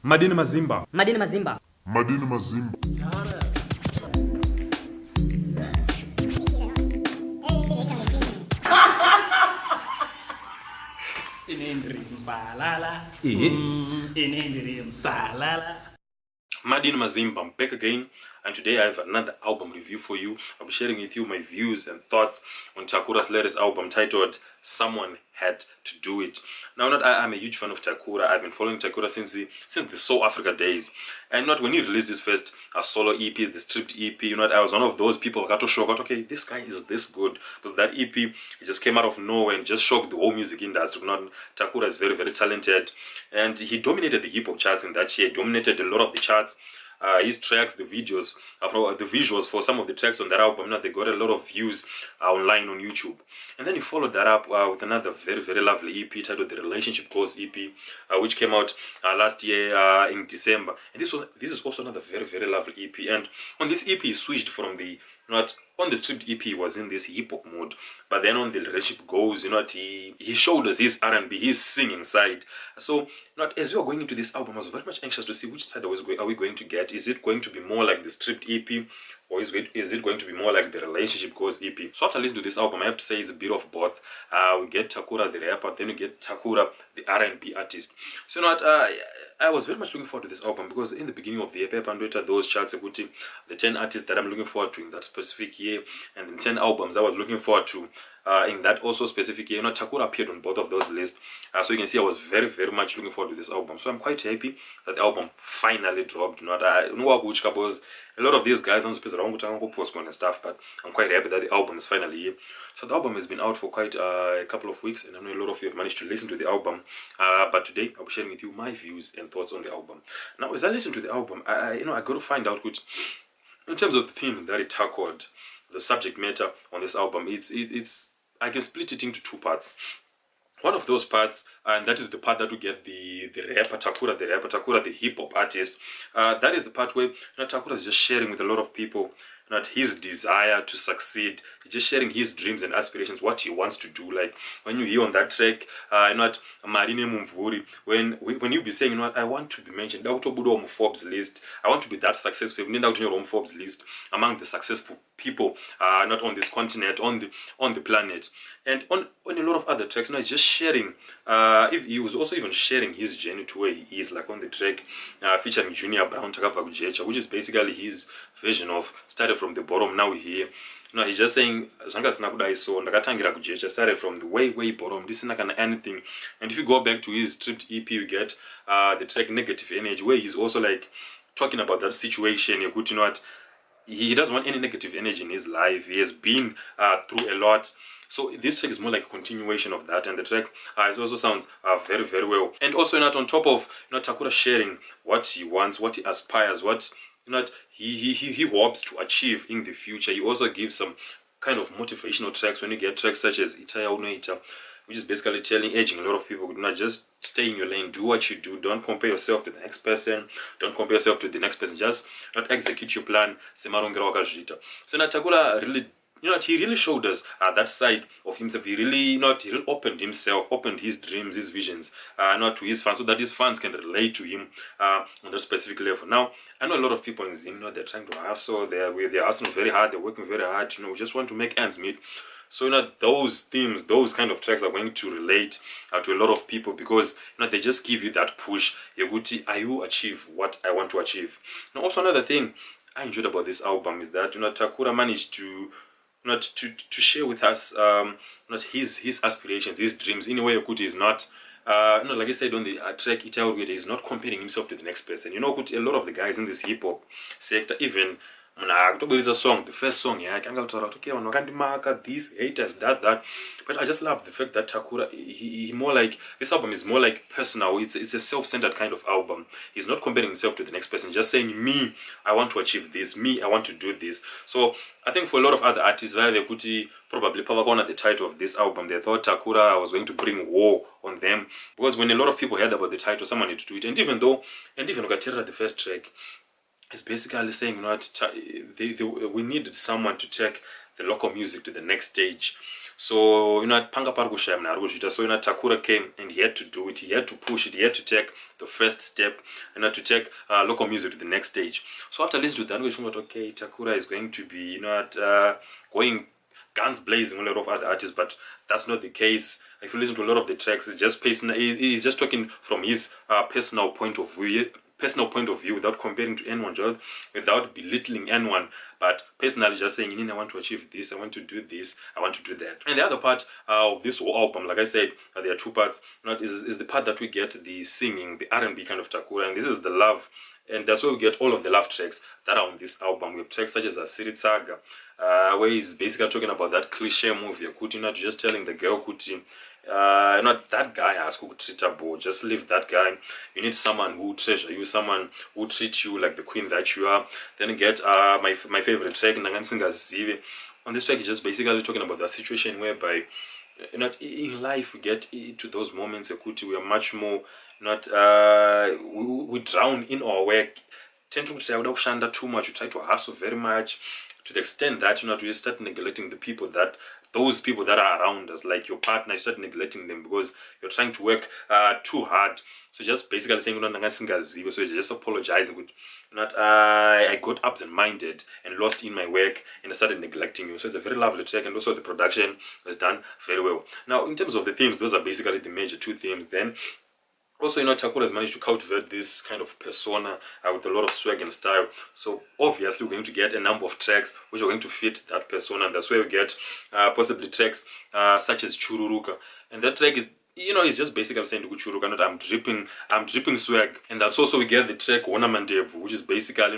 Madini Mazimba. Madini Mazimba. Madini Mazimba. Madini Mazimba, I'm back again, and today I have another album review for you. I'll be sharing with you my views and thoughts on Takura's latest album titled Someone Had to Do It. Now, I'm a huge fan of Takura. I've been following Takura since the Soul Africa days. And when he released his first solo EP, the stripped EP, I was one of those people who got to shock, okay, this guy is this good. Because that EP, it just came out of nowhere and just shocked the whole music industry. Takura is very, very talented. And he dominated the hip-hop charts in that year. He dominated a lot of the charts. His tracks, the visuals for some of the tracks on that album, they got a lot of views online on YouTube. And then he followed that up with another very, very lovely EP titled The Relationship Goals EP, which came out last year in December. And this is also another very, very lovely EP. And on this EP, he switched from the on the stripped EP, he was in this hip hop mode, but then on the Relationship Goals, he showed us his R&B, his singing side. So, as we are going into this album, I was very much anxious to see which side are we going to get. Is it going to be more like the stripped EP, or is it going to be more like the Relationship Goals EP? So after listening to this album, I have to say it's a bit of both. We get Takura the rapper, then we get Takura the R&B artist. So I was very much looking forward to this album because in the beginning of the year, Pepper and those charts, the 10 artists that I'm looking forward to in that specific year, and the 10 albums I was looking forward to in that also specific year. Takura appeared on both of those lists. So you can see I was very, very much looking forward to this album. So I'm quite happy that the album finally dropped. Because a lot of these guys on postpone and stuff, but I'm quite happy that the album is finally here. So the album has been out for quite a couple of weeks, and I know a lot of you have managed to listen to the album. But today I'll be sharing with you my views and thoughts on the album. Now, as I listen to the album, I got to find out which, in terms of the themes that it tackled, the subject matter on this album, it's I can split it into two parts. One of those parts, and that is the part that we get the rapper Takura, the hip hop artist. That is the part where Takura is just sharing with a lot of people his desire to succeed, just sharing his dreams and aspirations, what he wants to do. Like when you hear on that track, Marine Mumvuri, when you be saying, I want to be mentioned, on Forbes list, I want to be that successful, out your own Forbes list among the successful people, not on this continent, on the planet. And on a lot of other tracks, he's just sharing. He was also even sharing his journey to where he is, like on the track featuring Junior Brown, Takava Kujecha, which is basically his version of started from the bottom, now we're here. He's just saying, started from the way bottom, this is not gonna anything. And if you go back to his stripped EP, you get the track Negative Energy, where he's also like talking about that situation. He doesn't want any negative energy in his life. He has been through a lot. So this track is more like a continuation of that, and the track it also sounds very, very well. And also on top of Takura sharing what he wants, what he aspires, what he hopes to achieve in the future. He also gives some kind of motivational tracks when you get tracks such as Itaya Unoita, which is basically urging a lot of people, just stay in your lane, do what you do, don't compare yourself to the next person, just execute your plan. So Takura really, he really showed us that side of himself. He really opened himself, opened his dreams, his visions, to his fans, so that his fans can relate to him on that specific level. Now, I know a lot of people in Zim, they're trying to hustle, they're hustling very hard, they're working very hard, we just want to make ends meet. So those themes, those kind of tracks are going to relate to a lot of people, because they just give you that push. I will achieve what I want to achieve. Now, also another thing I enjoyed about this album is that Takura managed to share with us his aspirations, his dreams, in a way is not like I said on the track Itaurgate, he's not comparing himself to the next person. A lot of the guys in this hip hop sector, even is a song, the first song, these haters, that. But I just love the fact that Takura, he more like, this album is more like personal. It's a self-centered kind of album. He's not comparing himself to the next person, just saying, me, I want to achieve this, me, I want to do this. So I think for a lot of other artists, probably at the title of this album, they thought Takura was going to bring war on them, because when a lot of people heard about the title, someone had to do it. And even Okatera, the first track, is basically saying, we needed someone to take the local music to the next stage. So panga pari kushaya munhu ari kuzviita. So Takura came and he had to do it, he had to push it, he had to take the first step and to take local music to the next stage. So after listening to that, we thought, okay, Takura is going to be going guns blazing on a lot of other artists, but that's not the case. If you listen to a lot of the tracks, it's just personal. He's just talking from his personal point of view, without comparing to anyone, just without belittling anyone, but personally just saying, I want to achieve this, I want to do this, I want to do that. And the other part of this whole album, like I said, there are two parts. Is the part that we get the singing, the R&B kind of Takura, and this is the love. And that's where we get all of the love tracks that are on this album. We have tracks such as Asiri Saga, where he's basically talking about that cliche movie, Kuti, not just telling the girl, Kuti, not that guy has who treat a boy, just leave that guy. You need someone who treasure you, someone who treat you like the queen that you are. Then you get my favorite track, Nangansinga Zive. On this track, he's just basically talking about the situation whereby in life we get to those moments, Kuti, we are much more we drown in our work, tend to say shanda too much, you try to hustle very much to the extent that we start neglecting those people that are around us, like your partner. You start neglecting them because you're trying to work too hard. So just basically saying so you're just apologizing. I got absent-minded and lost in my work and I started neglecting you. So it's a very lovely track, and also the production was done very well. Now in terms of the themes, those are basically the major two themes. Then also, Takura has managed to cultivate this kind of persona with a lot of swag and style. So obviously, we're going to get a number of tracks which are going to fit that persona, and that's where we get possibly tracks such as Chururuka. And that track is, it's just basically saying to Chururuka, I'm dripping swag. And that's also we get the track Wona Mandevu, which is basically,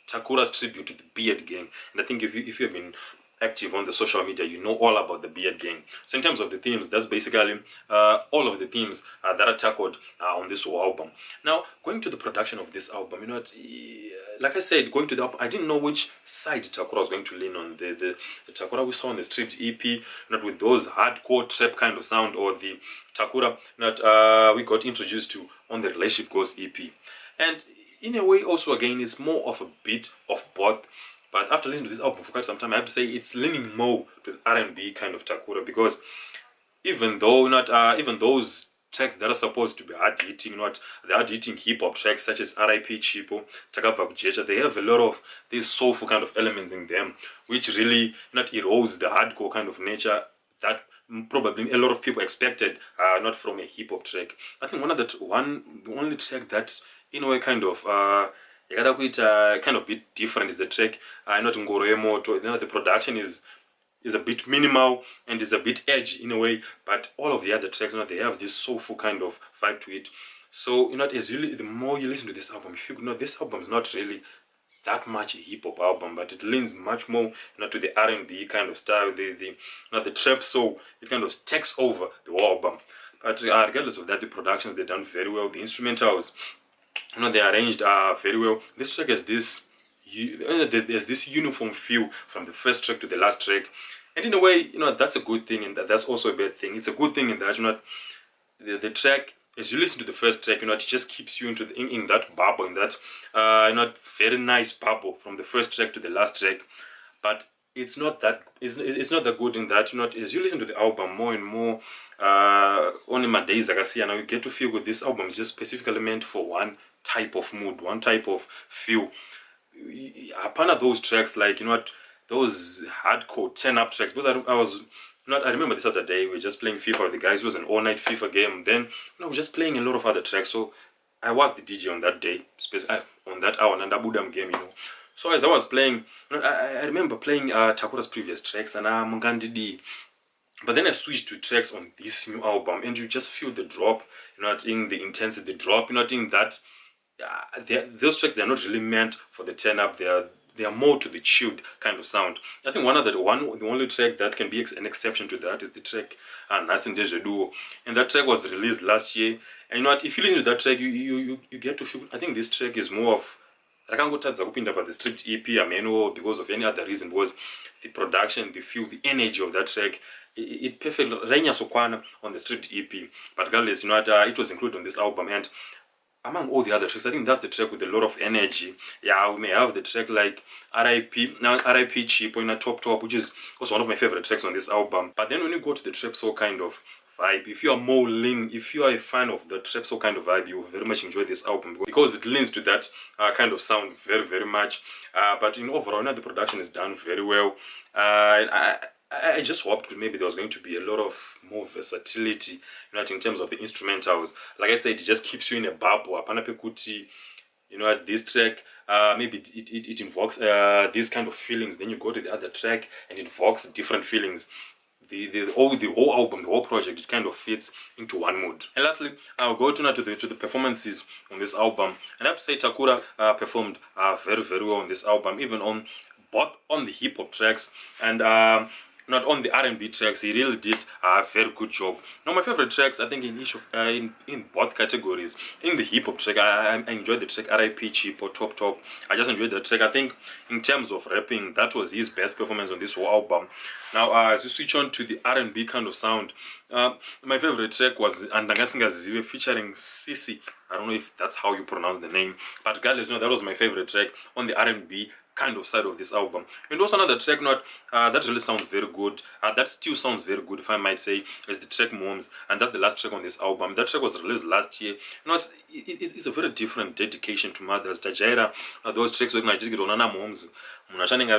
Takura's tribute to the Beard Gang. And I think if you have been active on the social media, you know all about the Beard Gang. So in terms of the themes, that's basically all of the themes that are tackled on this whole album. Now, going to the production of this album, like I said, going to the album, I didn't know which side Takura was going to lean on. The Takura we saw on the stripped EP, not with those hardcore trap kind of sound, or the Takura we got introduced to on the Relationship Goals EP. And in a way, also again, it's more of a bit of both. But after listening to this album for quite some time, I have to say it's leaning more to the R&B kind of Takura, because even though even those tracks that are supposed to be hard-hitting, the hard-hitting hip-hop tracks such as R.I.P. Chipo, Takapa Kujecha, they have a lot of these soulful kind of elements in them, which really erodes the hardcore kind of nature that probably a lot of people expected, not from a hip-hop track. I think the only track that in a way kind of kind of bit different is the track not Ngoremo. The production is a bit minimal and is a bit edgy in a way, but all of the other tracks, they have this soulful kind of vibe to it. So the more you listen to this album, you feel this album is not really that much a hip hop album, but it leans much more to the R&B kind of style, the trap soul. It kind of takes over the whole album. But regardless of that, the productions, they're done very well. The instrumentals, they arranged very well. This track has there's this uniform feel from the first track to the last track, and in a way, that's a good thing, and that's also a bad thing. It's a good thing in that the track, as you listen to the first track, it just keeps you into in that bubble, in that very nice bubble from the first track to the last track. But it's not that that good in that as you listen to the album more and more, only my days now you get to feel with this album is just specifically meant for one type of mood, one type of feel. Upon those tracks, like those hardcore 10-up tracks, because I remember this other day we were just playing FIFA with the guys. It was an all-night FIFA game. Then we were just playing a lot of other tracks. So I was the DJ on that day, on that hour, and Abudam game, So as I was playing, I remember playing Takura's previous tracks and Mungandidi. But then I switched to tracks on this new album, and you just feel the drop, in the intensity, the drop, in that those tracks, they're not really meant for the turn-up. They are more to the chilled kind of sound. I think the only track that can be an exception to that is the track Nasin Deja Duo, and that track was released last year. And if you listen to that track, you get to feel. I think this track is more of, I can't go touch the stripped EP, because of any other reason, because the production, the feel, the energy of that track, it perfectly Renya Sokwana on the stripped EP. But regardless, it was included on this album, and among all the other tracks, I think that's the track with a lot of energy. Yeah, we may have the track like R.I.P. Now R.I.P. Cheap in a top, which is also one of my favorite tracks on this album. But then when you go to the trap soul kind of vibe, if you are more if you are a fan of the trap soul kind of vibe, you will very much enjoy this album because it leans to that kind of sound very much. But in overall, the production is done very well. I just hoped maybe there was going to be a lot of more versatility, in terms of the instrumentals. Like I said, it just keeps you in a bubble. Apanapekuti, this track, maybe it invokes these kind of feelings. Then you go to the other track and it invokes different feelings. The whole album, the whole project, it kind of fits into one mood. And lastly, I'll go to the performances on this album. And I have to say, Takura performed very well on this album, even on both on the hip hop tracks and not on the R&B tracks. He really did a very good job. Now, my favorite tracks, I think, in each of in both categories. In the hip hop track, I enjoyed the track R.I.P. Cheap or Top. I just enjoyed the track. I think in terms of rapping, that was his best performance on this whole album. Now, as we switch on to the R&B kind of sound, my favorite track was Andangasinga Zive featuring Sisi. I don't know if that's how you pronounce the name, but regardless, that was my favorite track on the R&B kind of side of this album. And also another track that really sounds very good, that still sounds very good, if I might say, is the track Moms, and that's the last track on this album. That track was released last year. It's a very different dedication to mothers. Tajaira those tracks when I did get on Moms, I think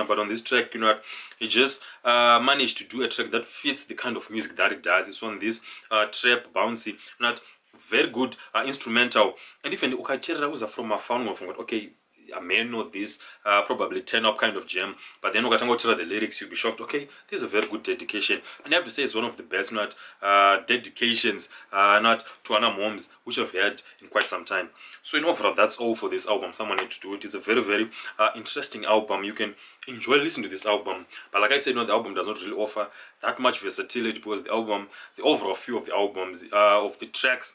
but on this track, he just managed to do a track that fits the kind of music that it does. It's on this trap bouncy, very good instrumental, and even ukatera was from a phone from okay, I may know this probably turn up kind of jam, but then ukatangotera the lyrics, you'll be shocked. Okay, this is a very good dedication, and I have to say it's one of the best dedications not to Anna Moms which I've had in quite some time. So in overall, that's all for this album. Someone Had to Do It. It's a very interesting album. You can enjoy listening to this album, but like I said, the album does not really offer that much versatility because the overall feel of the albums of the tracks,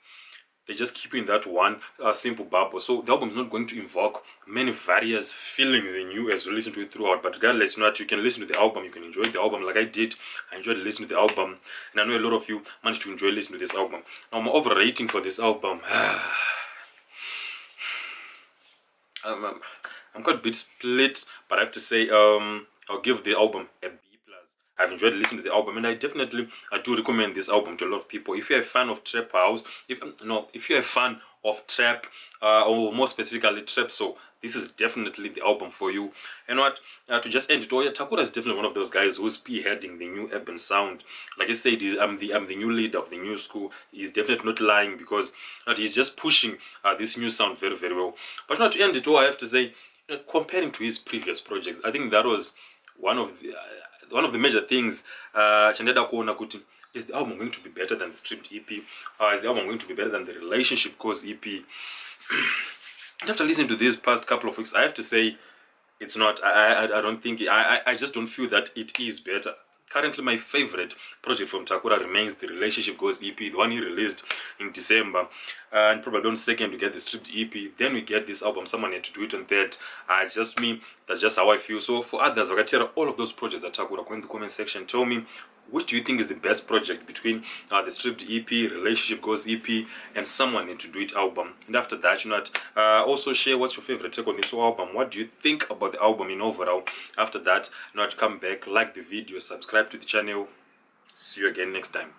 they just keep in that one simple bubble. So the album is not going to invoke many various feelings in you as you listen to it throughout. But regardless, you can listen to the album, you can enjoy the album like I did. I enjoyed listening to the album, and I know a lot of you managed to enjoy listening to this album. Now, my overall rating for this album, I'm quite a bit split, but I have to say I'll give the album a B+. I've enjoyed listening to the album, and I do recommend this album to a lot of people. If you're a fan of trap house, if you're a fan of trap, or more specifically trap soul, this is definitely the album for you. And to just end it all, Takura is definitely one of those guys who's spearheading the new urban sound. Like I said, I'm the new leader of the new school. He's definitely not lying, because he's just pushing this new sound very well. But to end it all, I have to say, comparing to his previous projects, I think that was one of the major things. Is the album going to be better than the stripped EP? Is the album going to be better than the Relationship Goes EP? After listening to these past couple of weeks, I have to say it's not. I don't think. I just don't feel that it is better. Currently, my favorite project from Takura remains the Relationship Goes EP, the one he released in December. And probably on second we get the stripped EP. Then we get this album, Someone Had to Do It on third. It's just me. That's just how I feel. So for others, I can tell all of those projects that Takura, go in the comment section. Tell me, which do you think is the best project between the stripped EP, Relationship Goes EP, and Someone Had to Do It album? And after that, also share what's your favorite take on this album. What do you think about the album in overall? After that, come back, like the video, subscribe to the channel. See you again next time.